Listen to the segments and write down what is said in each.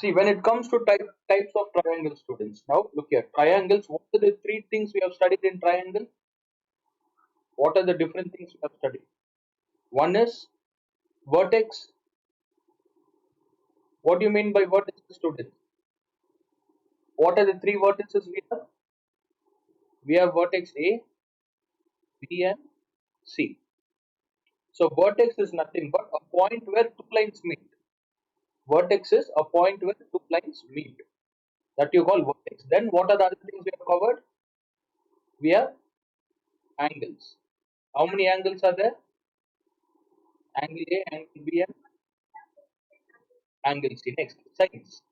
See, when it comes to types of triangle, students, now look here. Triangles, what are the three things we have studied in triangle? What are the different things we have studied? One is vertex. What do you mean by vertex, students? What are the three vertices we have? We have vertex A, B, and C. So vertex is nothing but a point where two lines meet. Vertex is a point where two lines meet. That you call vertex. Then what are the other things we have covered? We have angles. How many angles are there? Angle A, angle B, and angle C. Next, sides.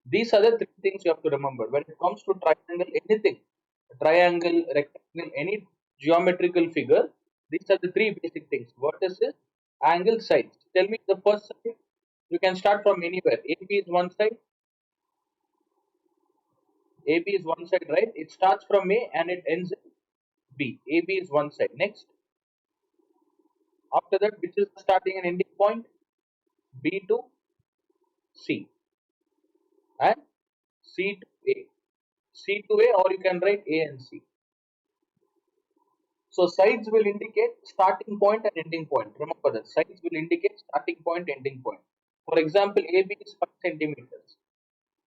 These are the three things you have to remember. When it comes to triangle, anything, triangle, rectangle, any geometrical figure, these are the three basic things. Vertices, angle, sides. Tell me the first side. You can start from anywhere. AB is one side. AB is one side, right? It starts from A and it ends in B. AB is one side. Next, after that, which is the starting and ending point? B to C and C to A. C to A, or you can write A and C. So sides will indicate starting point and ending point. Remember that sides will indicate starting point, ending point. For example, AB is 5 centimeters.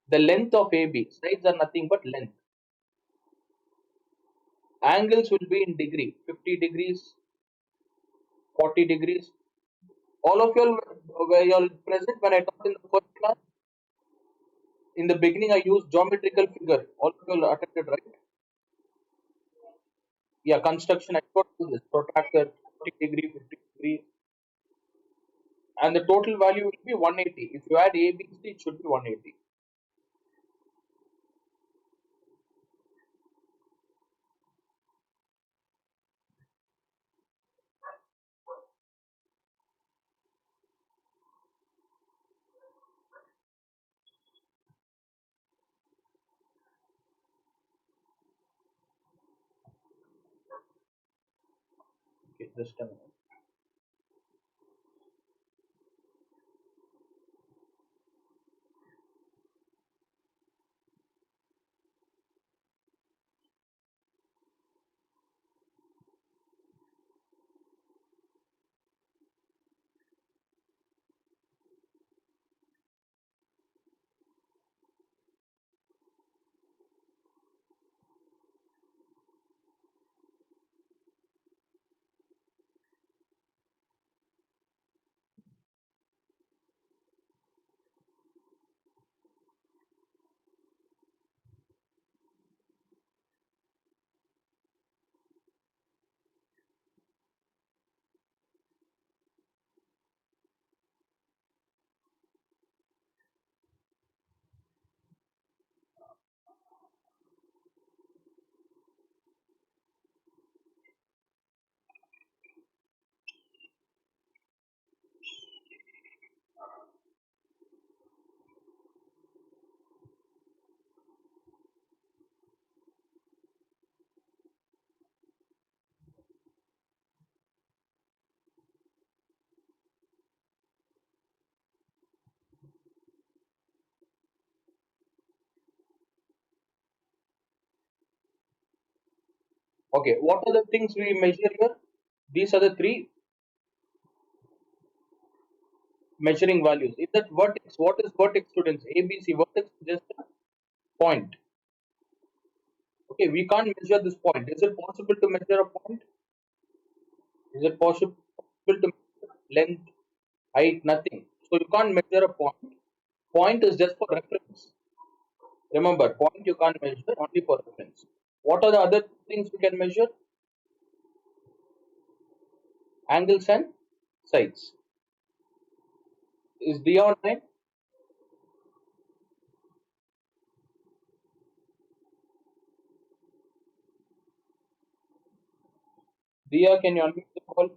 The length of AB, sides are nothing but length. Angles will be in degree, 50 degrees, 40 degrees. All of you were you all present when I taught in the first class? In the beginning, I used geometrical figure. All of you all attended, right? Yeah, construction, I got to this protractor, 40 degree, 50 degree, and the total value will be 180. If you add A, B, C, it should be 180. Okay, just a minute. Okay, what are the things we measure here? These are the three measuring values. In that vertex, what is vertex, students? ABC, vertex is just a point. Okay, we can't measure this point. Is it possible to measure a point? Is it possible to measure length, height, nothing? So you can't measure a point. Point is just for reference. Remember, point you can't measure, only for reference. What are the other things we can measure? Angles and sides. Is D online? Dia, can you unmute the call?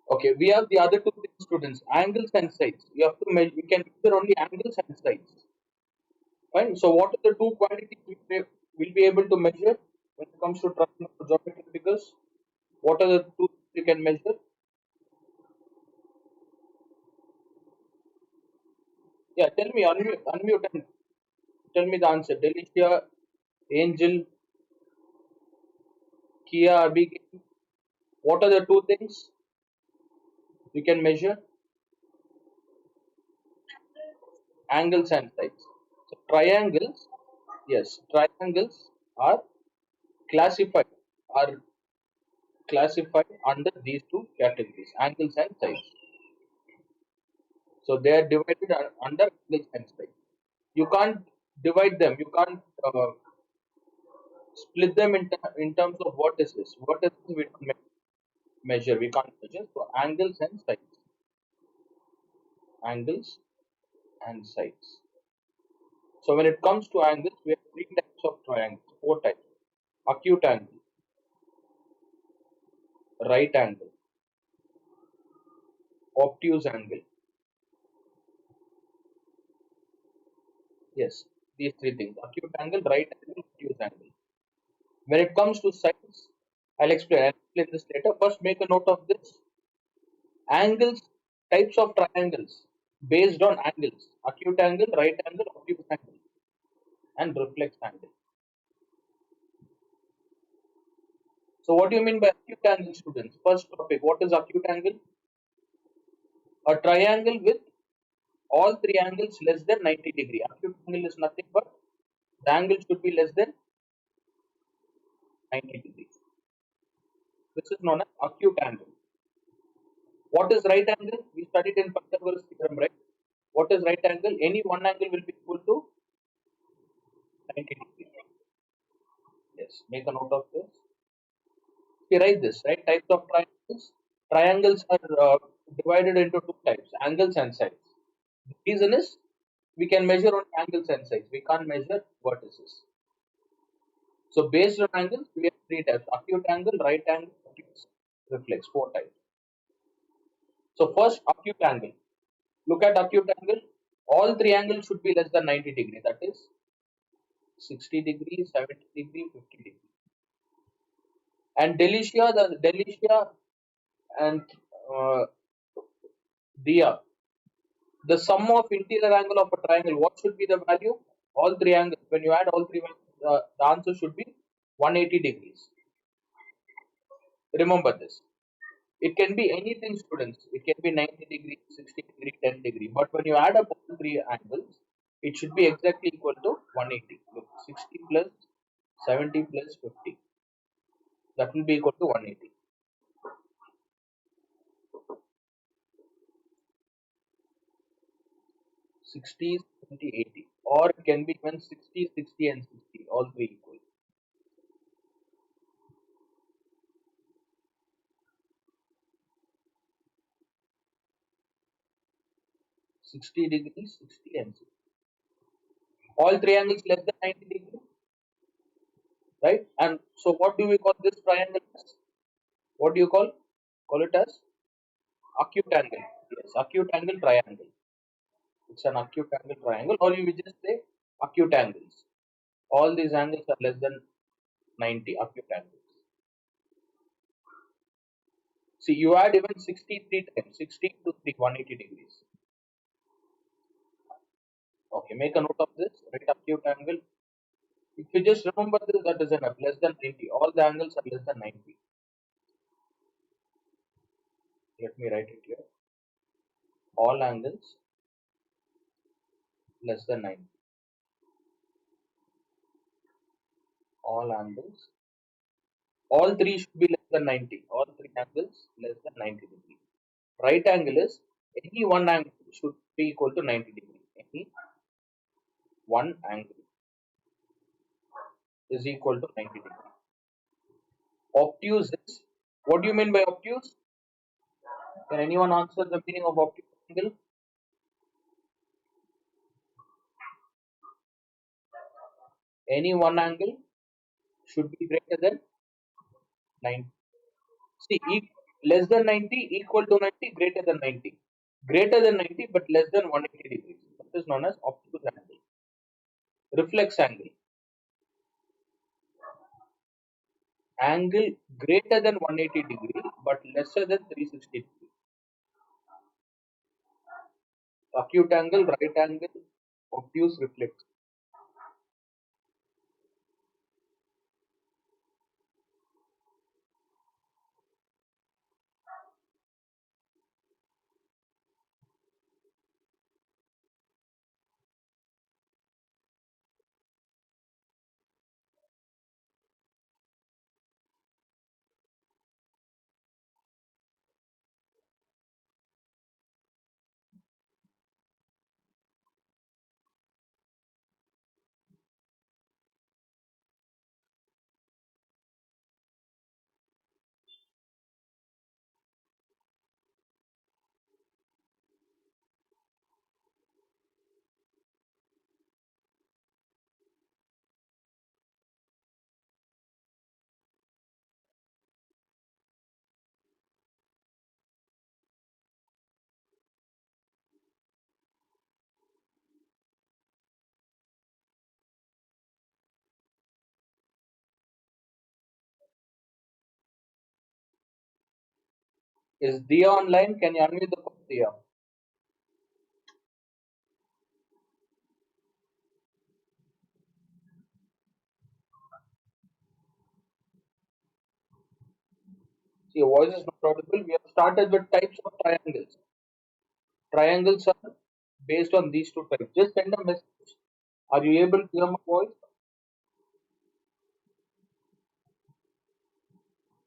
Okay, we have the other two things, students, angles and sides. You have to measure, we can measure only angles and sides. Fine. So what are the two quantities we will be able to measure? when it comes to geometric figures? What are the two things you can measure? Yeah, tell me, unmute and tell me the answer. Delicia, Angel, Kia, Abigail. What are the two things you can measure? Angles and sides. So triangles, yes, triangles are classified are classified under these two categories, angles and sides. So they are divided under angles and sides. You can't divide them. You can't split them in terms of what is this. What is this we don't measure. We can't measure. So angles and sides. Angles and sides. So when it comes to angles, we have three types of triangles, four types. Acute angle, right angle, obtuse angle. Yes, these three things. Acute angle, right angle, obtuse angle. When it comes to sides, I'll explain this later. First, make a note of this. Angles, types of triangles based on angles. Acute angle, right angle, obtuse angle, and reflex angle. So what do you mean by acute angle, students? First topic, what is acute angle? A triangle with all three angles less than 90 degree. Acute angle is nothing but the angle should be less than 90 degrees. This is known as acute angle. What is right angle? We studied in Pythagoras theorem, right? What is right angle? Any one angle will be equal to 90 degrees. Yes, make a note of this. We write this, right? Types of triangles. Triangles are divided into two types, angles and sides. The reason is we can measure on angles and sides. We can't measure vertices. So based on angles, we have three types: acute angle, right angle, obtuse, reflex. Four types. So first, acute angle. Look at acute angle. All three angles should be less than 90 degree. That is 60 degrees, 70 degree, 50 degree. And Delicia and uh, Dia, the sum of interior angle of a triangle, what should be the value? All three angles. When you add all three angles, the answer should be 180 degrees. Remember this. It can be anything, students. It can be 90 degree, 60 degree, 10 degree. But when you add up all three angles, it should be exactly equal to 180. Look, 60 plus 70 plus 50. That will be equal to 180. 60, 70, 80. Or it can be even 60, 60 and 60. All three equal. 60 degrees, 60 and 60. All three angles less than 90 degrees. Right? And so what do we call this triangle as? What do you call? Call it as acute angle. Yes, acute angle triangle. It's an acute angle triangle, or you will just say acute angles. All these angles are less than 90 acute angles. See, you add even 63 times, 16 to 3, 180 degrees. Okay, make a note of this. Write acute angle. If you just remember this, that is enough. Less than 90. All the angles are less than 90. Let me write it here. All angles less than 90. All angles. All three should be less than 90. All three angles less than 90 degrees. Right angle is any one angle should be equal to 90 degrees. Any one angle is equal to 90 degrees. Obtuse is, what do you mean by obtuse? Can anyone answer the meaning of obtuse angle? Any one angle should be greater than 90. See, less than 90, equal to 90, greater than 90. Greater than 90 but less than 180 degrees. That is known as obtuse angle. Reflex angle. Angle greater than 180 degree but lesser than 360 degree. Acute angle, right angle, obtuse, reflex. Is Dia online? Can you unmute the phone, Dia? See, your voice is not audible. We have started with types of triangles. Triangles are based on these two types. Just send a message. Are you able to hear my voice?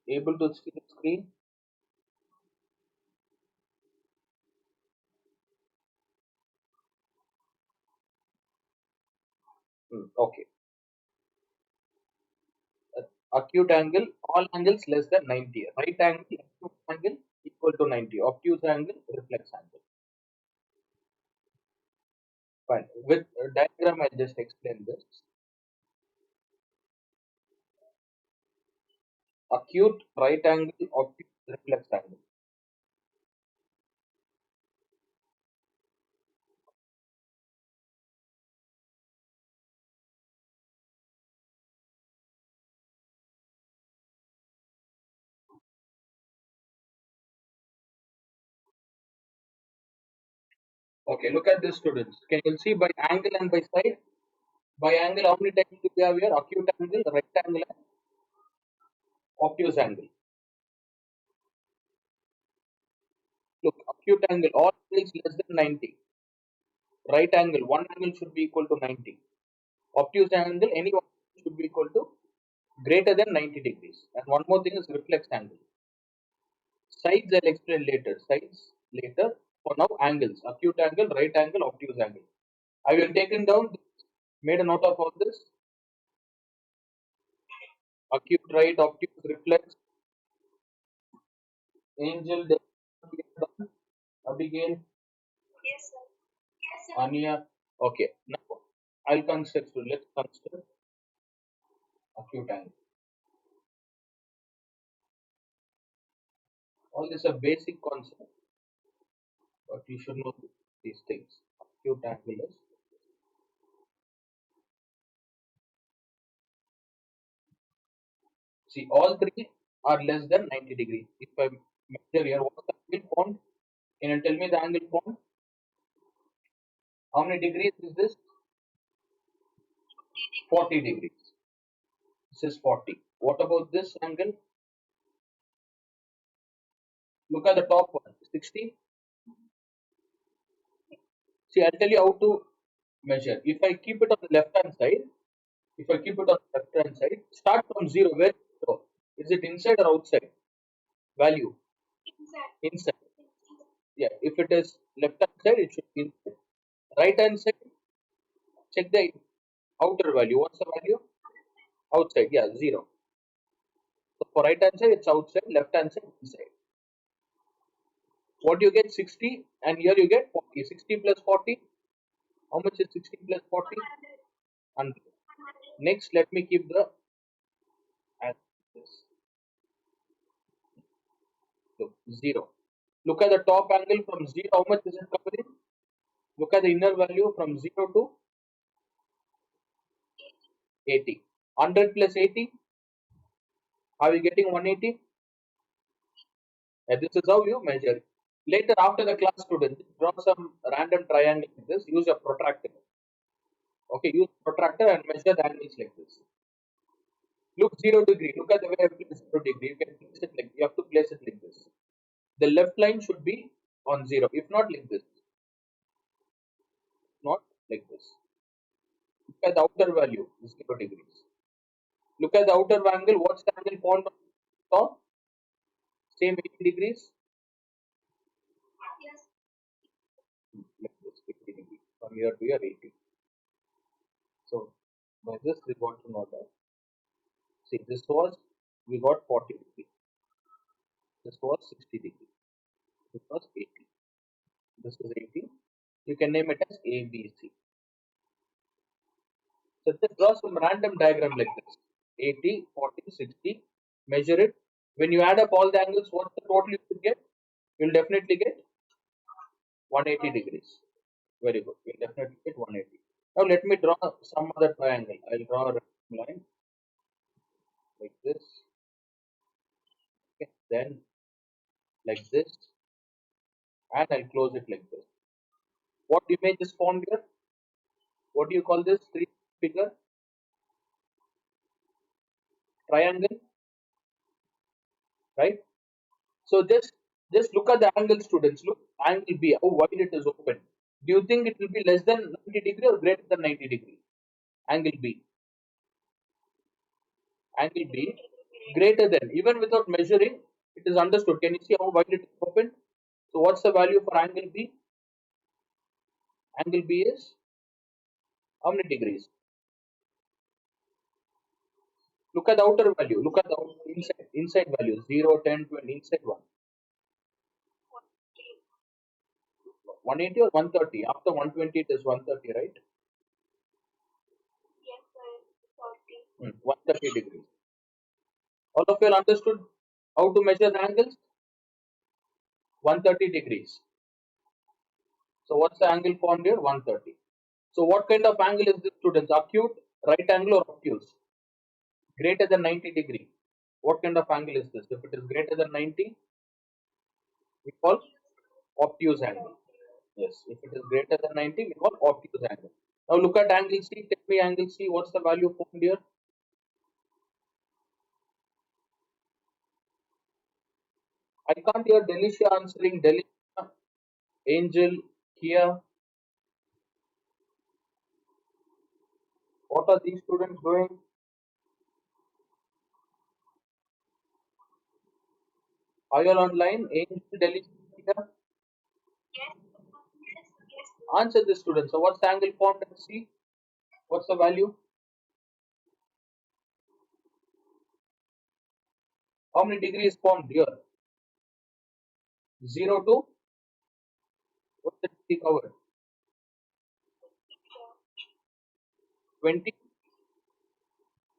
Able to see the screen? Okay. Acute angle, all angles less than 90. Right angle, acute angle equal to 90. Obtuse angle, reflex angle. Fine. With a diagram, I just explained this. Acute, right angle, obtuse, reflex angle. Okay, look at this, students. Can you see by angle and by side? By angle, how many types do we have here? Acute angle, right angle, and obtuse angle. Look, acute angle, all angles less than 90. Right angle, one angle should be equal to 90. Obtuse angle, any one should be equal to greater than 90 degrees. And one more thing is reflex angle. Sides I'll explain later. Sides later. For now, angles. Acute angle, right angle, obtuse angle. I will taken down, made a note of all this. Acute right, obtuse, reflex, angel, Abigail, Ania. Okay. Now I'll consider. So let's consider acute angle. All this is a basic concept, but you should know these things. Acute angle is. See, all three are less than 90 degrees. If I measure here, what's the angle formed? Can you tell me the angle formed? How many degrees is this? 40 degrees. This is 40. What about this angle? Look at the top one, 60. See, I'll tell you how to measure. If I keep it on the left hand side, if I keep it on the left hand side, start from zero. Where zero? Is it inside or outside? Value inside. Yeah. If it is left hand side, it should be inside. Right hand side, check the outer value. What's the value? Outside. Yeah, zero. So for right hand side, it's outside. Left hand side, inside. What you get? 60, and here you get 40. 60 plus 40. How much is 60 plus 40? 100. Next, let me keep the this. Look, 0. Look at the top angle from 0. How much is it covering? Look at the inner value from 0 to 80. 100 plus 80, Are you getting 180? This is how you measure. Later, after the class, students draw some random triangle like this. Use a protractor. Okay, use protractor and measure the angles like this. Look 0 degree. Look at the way I place 0 degree. You can place it like you have to place it like this. The left line should be on 0. If not like this, not like this. Look at the outer value, 0 degrees. Look at the outer angle. What's the angle formed on top? Same 80 degrees. Like this, 80 degrees. From here to here, 80. So by this we want to know that. See, this was we got 40 degrees. This was 60 degrees. This was 80. This is 80. You can name it as ABC. So just draw some random diagram like this. 80, 40, 60. Measure it. When you add up all the angles, what's the total you will get? You'll definitely get 180 degrees. Very good. You'll definitely get 180. Now let me draw some other triangle. I'll draw a line like this. Okay. Then like this. And I'll close it like this. What image is formed here? What do you call this? Three figure triangle, right? So just look at the angle, students. Look, angle B, how wide it is open. Do you think it will be less than 90 degree or greater than 90 degree? Angle B. Angle B greater than. Even without measuring, it is understood. Can you see how wide it is open? So what's the value for angle B? Angle B is how many degrees? Look at the outer value. Look at the inside value. 0, 10, 20, inside one. 180 or 130? After 120 it is 130, right? 130 degrees. All of you all understood how to measure the angles? 130 degrees. So what's the angle formed here? 130. So what kind of angle is this, students? Acute, right angle or obtuse? Greater than 90 degree. What kind of angle is this? If it is greater than 90, we call obtuse angle. Yes, if it is greater than 90, we call obtuse angle. Now look at angle C. Tell me angle C. What's the value formed here? I can't hear Delicia answering. Delicia, Angel, Kia. What are these students doing? Are you all online? Angel, Delicia, Kia. Answer this, students. So what's the angle formed at C? What's the value? How many degrees formed here? 0 to what's the degree covered? 20.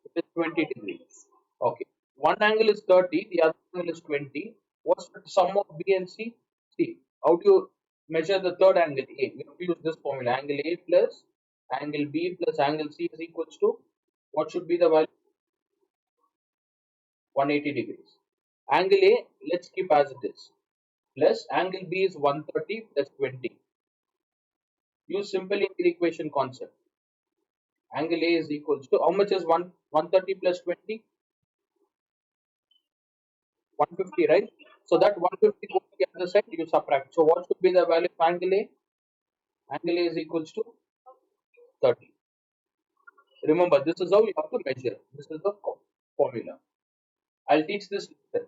It is 20 degrees. Okay. One angle is 30, the other angle is 20. What's the sum of B and C? See, how do you measure the third angle A? We have to use this formula. Angle A plus angle B plus angle C is equals to what should be the value? 180 degrees. Angle A, let's keep as it is. Plus angle B is 130 plus 20. Use simple angle equation concept. Angle A is equals to how much is 130 plus 20? 150, right? So that 150 goes to the other side, you subtract. So what should be the value of angle A? Angle A is equals to 30. Remember, this is how you have to measure. This is the formula. I'll teach this later.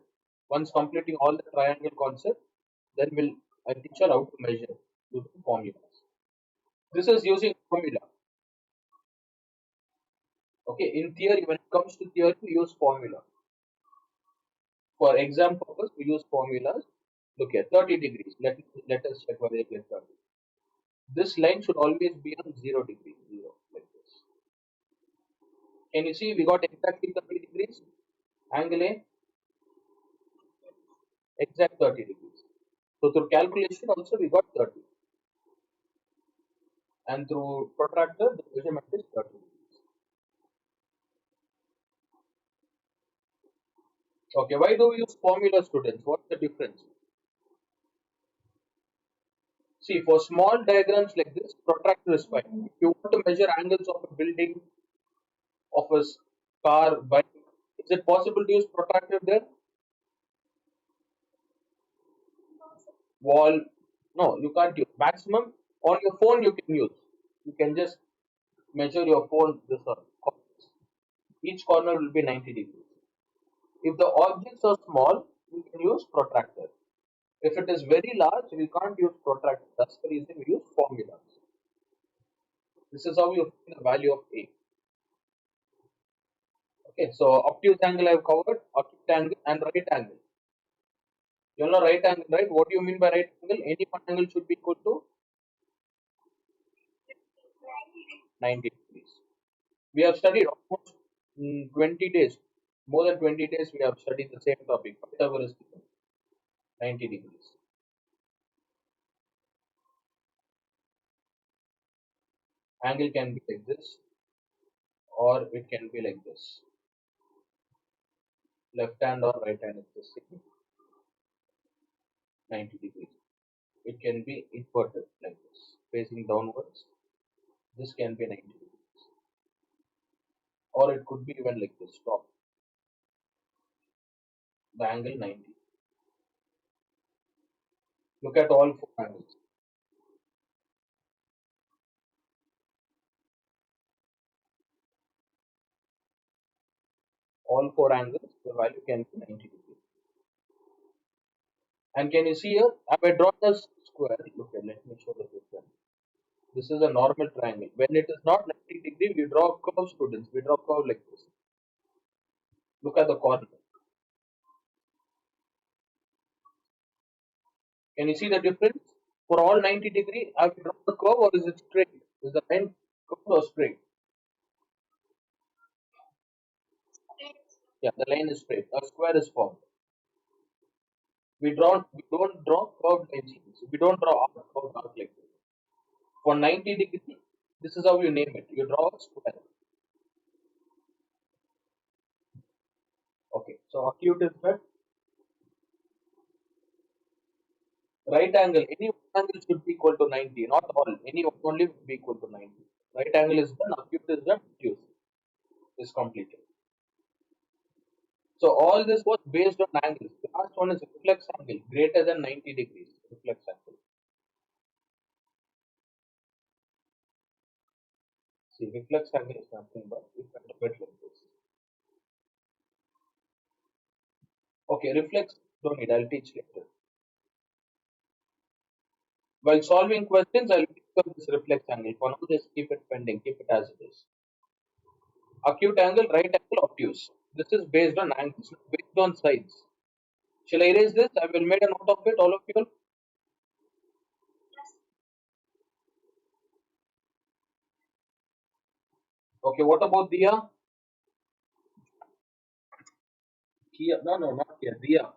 Once completing all the triangle concept, then I'll teach you how to measure using formulas. This is using formula. Okay, in theory, when it comes to theory, we use formula. For exam purpose, we use formulas. Look here, 30 degrees. Let us check whether it is 30. This line should always be on 0 degree, 0, like this. Can you see we got exactly 30 degrees? Angle A, exact 30 degrees. So through calculation also we got 30. And through protractor, the measurement is 30 degrees. Okay, why do we use formula, students? What's the difference? See, for small diagrams like this, protractor is fine. If you want to measure angles of a building, of a car, bike, is it possible to use protractor there? Wall? No, you can't use. Maximum on your phone you can use. You can just measure your phone this corners. Each corner will be 90 degrees. If the objects are small, we can use protractor. If it is very large, we can't use protractor. That's the reason we use formulas. This is how you find the value of A. Okay, so obtuse angle I have covered, acute angle and right angle. You know right angle, right? What do you mean by right angle? Any one angle should be equal to 90 degrees. We have studied almost 20 days, more than 20 days we have studied the same topic. Pythagoras theorem, 90 degrees. Angle can be like this or it can be like this. Left hand or right hand is the same, 90 degrees. It can be inverted like this, facing downwards. This can be 90 degrees. Or it could be even like this, top, the angle 90. Look at all four angles. All four angles, the value can be 90 degrees. And can you see here? I have drawn a square. Look at, let me show the picture. This is a normal triangle. When it is not 90 degree, we draw curve, students. We draw curve like this. Look at the corner. Can you see the difference? For all 90 degree, have you drawn the curve or is it straight? Is the line curved or straight? Yeah, the line is straight. A square is formed. We don't draw curved lines. We don't draw curved arc like this. For 90 degree, this is how you name it. You draw a square. Okay. So acute is that right angle. Any one angle should be equal to 90. Not all. Any one only will be equal to 90. Right angle is done. Acute is done. Obtuse is completed. So all this was based on angles. The last one is reflex angle greater than 90 degrees. Reflex angle. See, reflex angle is nothing but if I do it like this. Okay, reflex don't need. I'll teach later. While solving questions, I'll discuss this reflex angle. For now, just keep it pending. Keep it as it is. Acute angle, right angle, obtuse. This is based on angles, not based on sides. Shall I erase this? I will make a note of it, all of you. Okay, what about Dia? Kia? No, no, not here. Dia.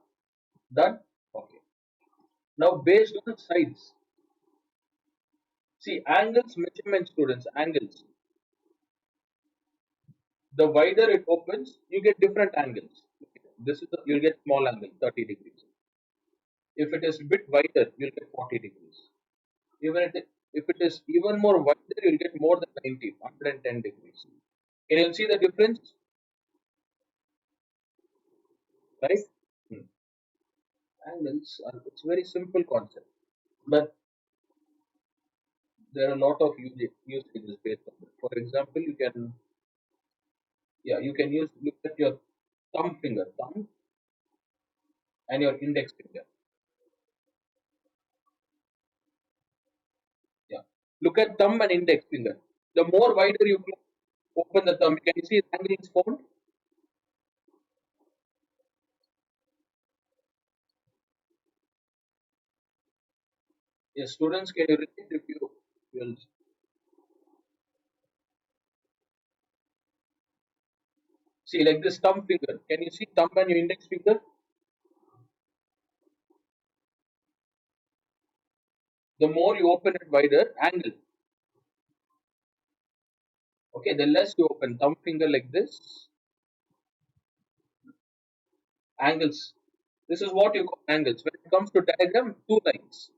Done? Okay. Now, based on sides. See, angles, measurement, students, angles. The wider it opens, you get different angles. This is you'll get small angle, 30 degrees. If it is a bit wider, you'll get 40 degrees. If it is even more wider, you'll get more than 90, 110 degrees. Can you see the difference? Right? Hmm. Angles are it's very simple concept, but there are a lot of usages based on it. For example, you can use look at your thumb and your index finger. Yeah. Look at thumb and index finger. The more wider you open the thumb, can you see the angle is formed? Yes, students, can you repeat if you will see like this thumb finger? Can you see thumb and your index finger? The more you open it wider, angle. Okay, the less you open thumb finger like this, Angles. This is what you call angles. When it comes to diagram, two lines.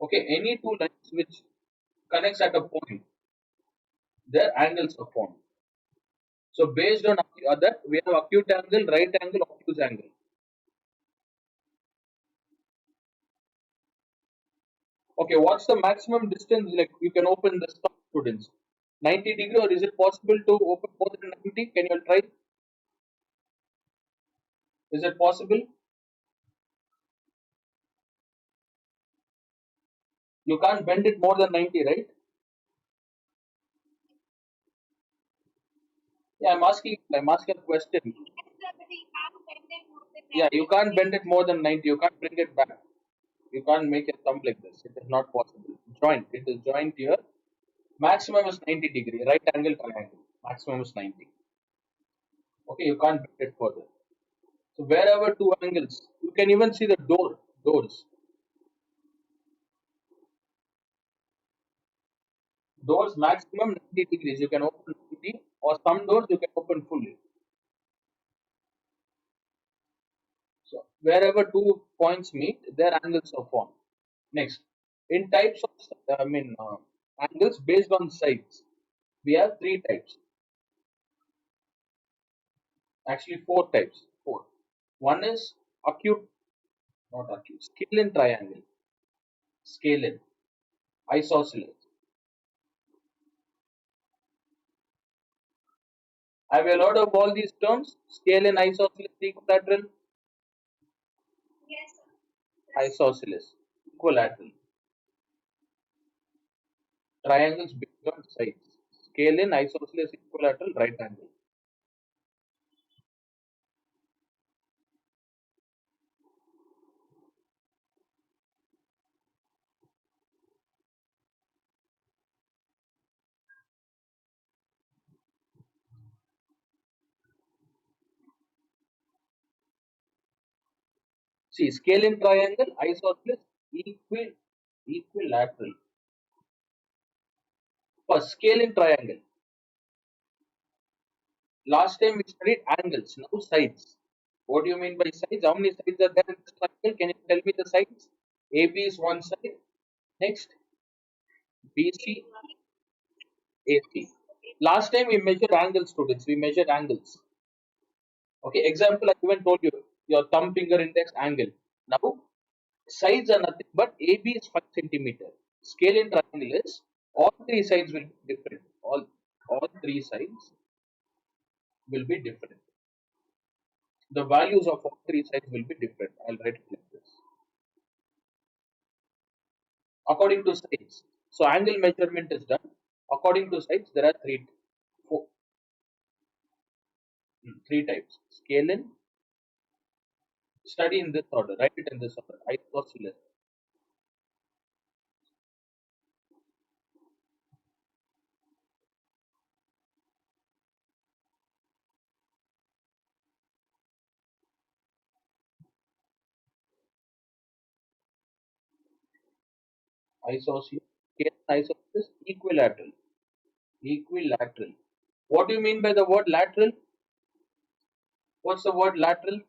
Okay, any two lines which connects at a point, their angles are formed. So based on that, we have acute angle, right angle, obtuse angle. Okay, what's the maximum distance like you can open the stop, students? 90 degree, or is it possible to open more than 90? Can you try? Is it possible? You can't bend it more than 90, right? Yeah, I'm asking a question. Yeah, you can't bend it more than 90. You can't bring it back. You can't make a thumb like this. It is not possible. Joint. It is joint here. Maximum is 90 degree. Right angle triangle. Maximum is 90. Okay, you can't bend it further. So wherever two angles, you can even see the doors. Doors maximum 90 degrees. You can open 90, or some doors you can open fully. So wherever two points meet, their angles are formed. Next, in types of, angles based on sides, we have three types. Actually, four types. Four. One is acute, not acute, scale-in triangle. Scale-in, isosceles. Have you heard of all these terms? Scale-in, isosceles, equilateral, isosceles, equilateral. Triangles based on sides. Scale-in, isosceles, equilateral, right angle. See, scale-in triangle, isosceles, equilateral. First, scale-in triangle. Last time we studied angles, now sides. What do you mean by sides? How many sides are there in this triangle? Can you tell me the sides? AB is one side. Next, BC, AC. Last time we measured angles, students. We measured angles. Okay, example, I even told you your thumb finger index angle. Now, sides are nothing but AB is 5 centimeter. Scale in triangle is all three sides will be different. All three sides will be different. The values of all three sides will be different. I'll write it like this. According to sides. So angle measurement is done. According to sides, there are four, three types. Scale in, study in this order, write it in this order. Isosceles, isosceles, scale, isosceles, equilateral, equilateral. What do you mean by the word lateral? What's the word lateral?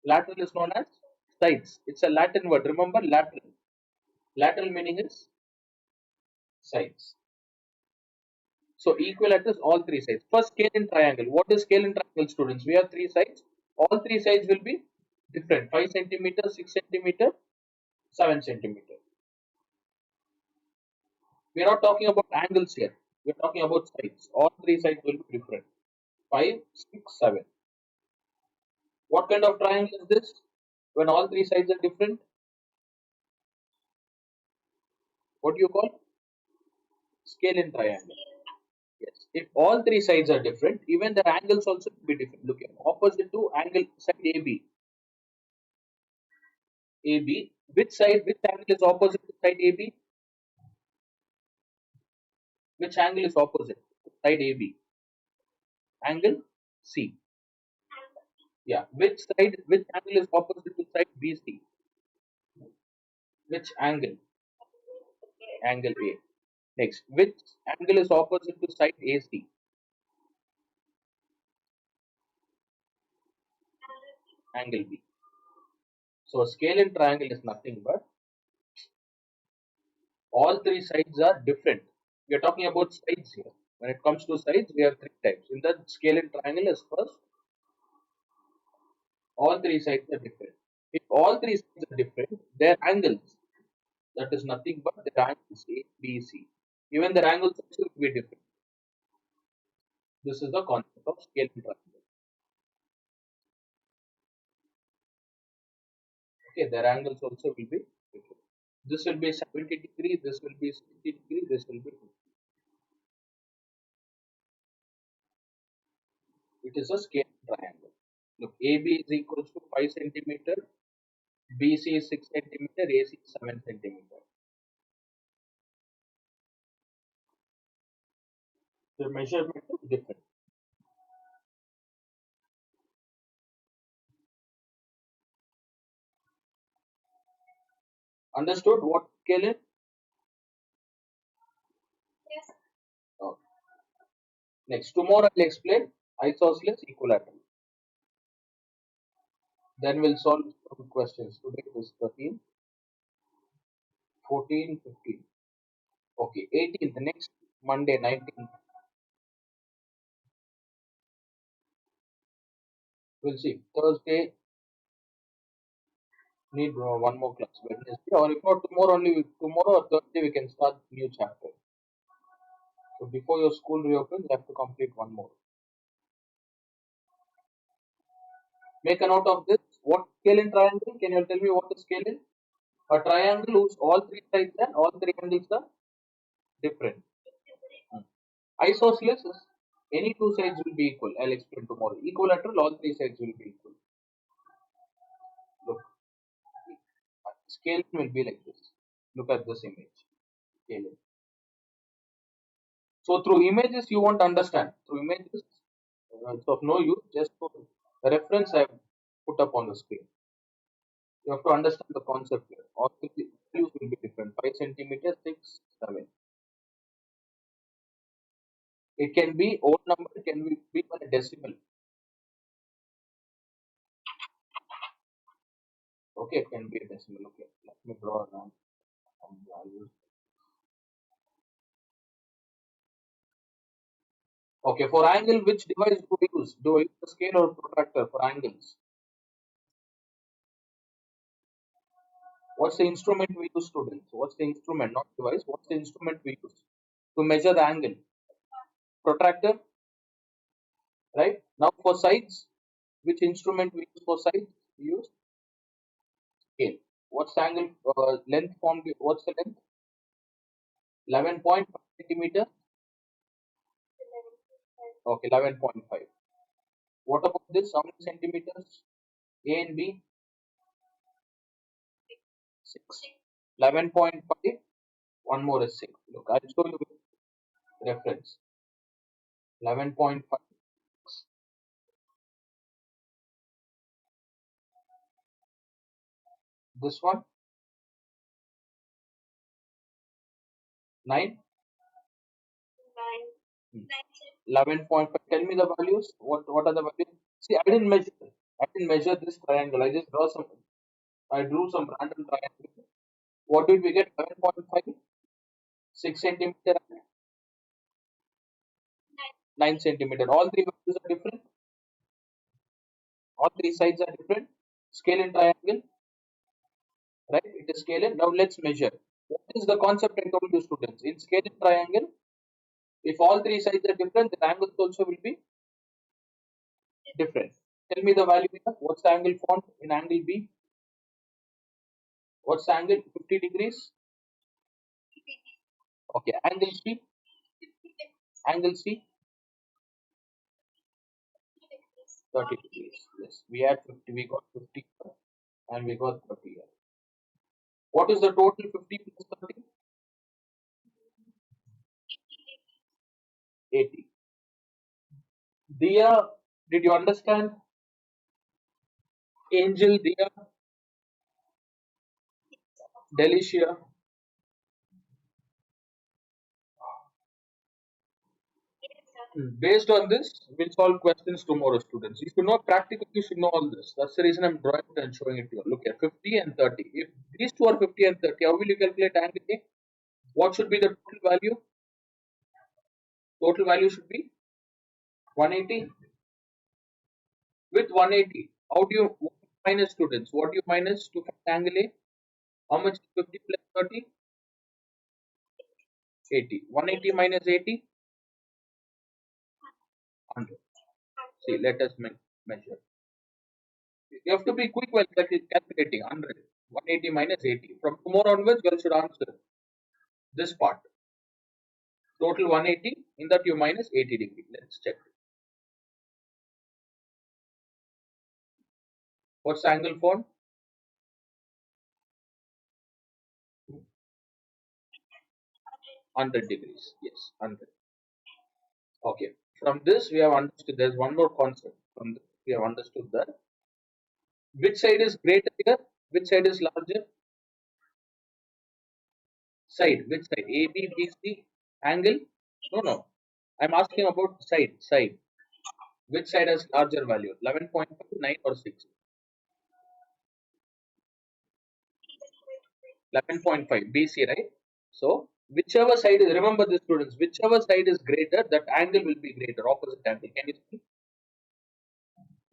Lateral is known as sides. It's a Latin word. Remember lateral. Lateral meaning is sides. So equilateral is all three sides. First, scale in triangle. What is scale in triangle, students? We have three sides. All three sides will be different. 5 centimeter, 6 centimeter, 7 centimeter. We are not talking about angles here. We are talking about sides. All three sides will be different. 5, 6, 7. What kind of triangle is this? When all three sides are different, what do you call? Scale in triangle. Yes. If all three sides are different, even the angles also will be different. Look here. Opposite to angle side AB. AB. Which angle is opposite to side AB? Which angle is opposite to side AB? Angle C. Yeah. Which angle is opposite to side BC? Which angle? Angle A. Next, which angle is opposite to side AC? angle B. So a scale in triangle is nothing but all three sides are different. We are talking about sides here. When it comes to sides, we have three types. In the scale in triangle is first, all three sides are different. If all three sides are different, their angles, that is nothing but their angles A, B, C. Even their angles also will be different. This is the concept of scale in triangle. Okay, their angles also will be different. This will be 70 degree, this will be 60 degree, this will be 50. It is a scale triangle. Look, AB is equals to 5 centimeter, BC is 6 centimeter, AC is 7 centimeter. The measurement is different. Understood what scale is? Okay. Next, tomorrow I'll explain isosceles equilateral. Then we'll solve some questions. Today is 13, 14, 15. Okay, 18th, next Monday, 19th. We'll see. Thursday, need one more class. Wednesday, or if not tomorrow only, tomorrow or Thursday we can start new chapter. So before your school reopens, you have to complete one more. Make a note of this. What scale in triangle? Can you tell me what the scale is? A triangle whose all three sides and all three angles are different. Hmm. Isosceles is any two sides will be equal. I'll explain tomorrow. Equilateral, all three sides will be equal. Look, scale will be like this. Look at this image. Scale. So through images you want to understand. Through images, it's of no use. Just for reference, I have put up on the screen. You have to understand the concept here. All the values will be different. 5 centimeters, 6, 7. It can be odd number, it can be even a decimal. Okay, it can be a decimal. Okay, let me draw down some values. Okay, for angle, which device do we use? Do we use a scale or protractor for angles? What's the instrument we use, students? What's the instrument, not device? What's the instrument we use to measure the angle? Protractor, right? Now for sides, which instrument we use for sides? We use scale. What's the angle length formed? What's the length? 11.5 centimeter. Okay, 11.5. What about this? How many centimeters? A and B? 6. 11.5. One more is 6. Look, I'll show you with reference. 11.5. This one? 9? 11.5. Tell me the values. What are the values? See, I didn't measure. I didn't measure this triangle. I just draw some. I drew some random triangle. What did we get? 11.5, 6 centimeter, 9 centimeter. All three values are different. All three sides are different. Scale in triangle, right? It is scale in. Now let's measure. What is the concept I told you, students? In scale in triangle, if all three sides are different, the angles also will be different. Tell me the value here. What's the angle formed in angle B? What's the angle? 50 degrees. Okay. Angle C. Angle C. 30 degrees. Yes. We had 50. We got 50 here, and we got 30 here. What is the total 50 plus 30? 80. Dia, did you understand? Angel, Dia, Delicia. Based on this, we'll solve questions tomorrow, students. You should know practically, you should know all this. That's the reason I'm drawing it and showing it to you. Look at 50 and 30. If these two are 50 and 30, how will you calculate angle A? What should be the total value? Total value should be 180. With 180, how do you minus, students? What do you minus to find angle A? How much is 50 plus 30? 80. 180 minus 80? 100. See, let us measure. You have to be quick while calculating 100. 180 minus 80. From tomorrow onwards, you all should answer this part. Total 180. In that, you minus 80 degree. Let's check. What's the angle formed? 100 degrees. Yes, 100. Okay. From this, we have understood there's one more concept. From this, we have understood that which side is greater here? Which side is larger? Side. Which side? A, B, B, C. Angle? No, no. I'm asking about side. Side. Which side has larger value? 11.5, 9 or 6? 11.5. BC, right? So, whichever side is, remember this, students, whichever side is greater, that angle will be greater, opposite angle. Can you see?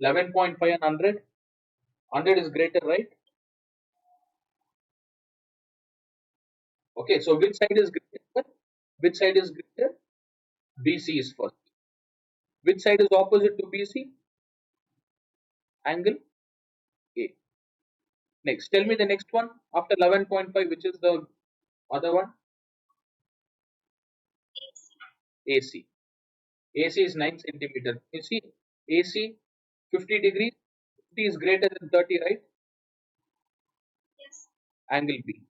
11.5 and 100? 100 is greater, right? Okay, so which side is greater? Which side is greater? BC is first. Which side is opposite to BC? Angle A. Next, tell me the next one. After 11.5, which is the other one? AC. AC is 9 centimeter. You see, AC 50 degrees. 50 is greater than 30, right? Angle B.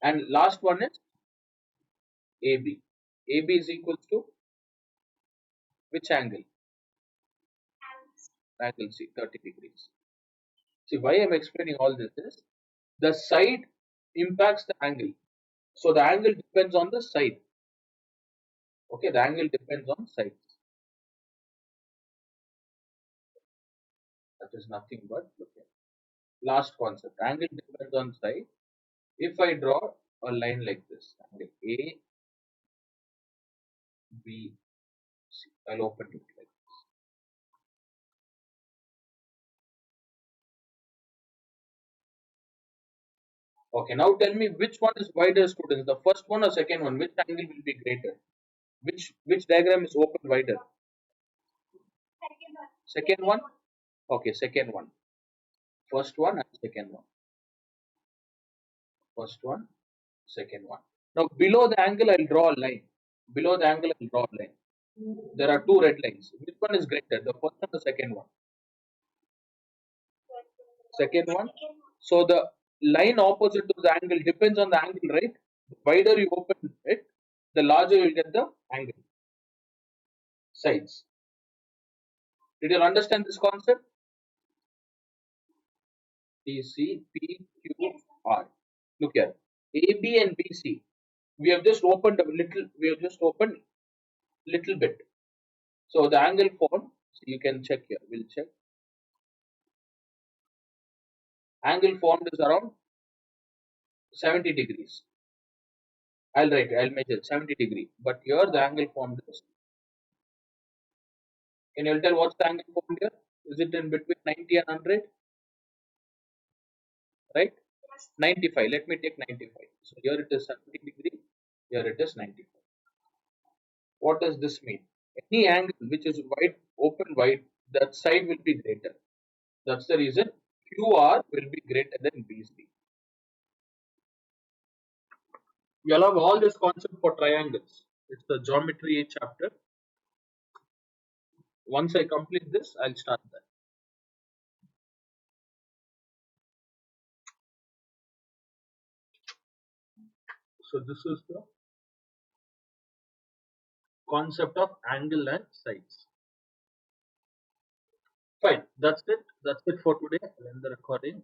And last one is AB. AB is equals to which angle? Angle C, 30 degrees. See, why I'm explaining all this is the side impacts the angle. So the angle depends on the side. Okay, the angle depends on sides. That is nothing but, okay. Last concept. Angle depends on side. If I draw a line like this, angle A, B, C, I'll open it like this. Okay, now tell me which one is wider, students, the first one or second one? Which angle will be greater? Which diagram is open wider? Second one? Okay, second one. First one and second one. First one, second one. Now below the angle I'll draw a line. Below the angle I'll draw a line. There are two red lines. Which one is greater? The first one or the second one? Second one. So the line opposite to the angle depends on the angle, right? The wider you open it, the larger you'll get the angle. Sides. Did you understand this concept? DC, P, Q, R. Look here. AB and BC. We have just opened a little. We have just opened little bit. So the angle formed. So you can check here. We'll check. Angle formed is around 70 degrees. I'll write. I'll measure 70 degree. But here the angle formed is. Can you tell what's the angle formed here? Is it in between 90 and 100? Right? 95. Let me take 95. So here it is 70 degree. Here it is 95. What does this mean? Any angle which is wide, open wide, that side will be greater. That's the reason QR will be greater than BC. We will have all this concept for triangles. It's the geometry chapter. Once I complete this, I'll start that. So this is the concept of angle and sides. Fine, that's it. That's it for today. I'll end the recording.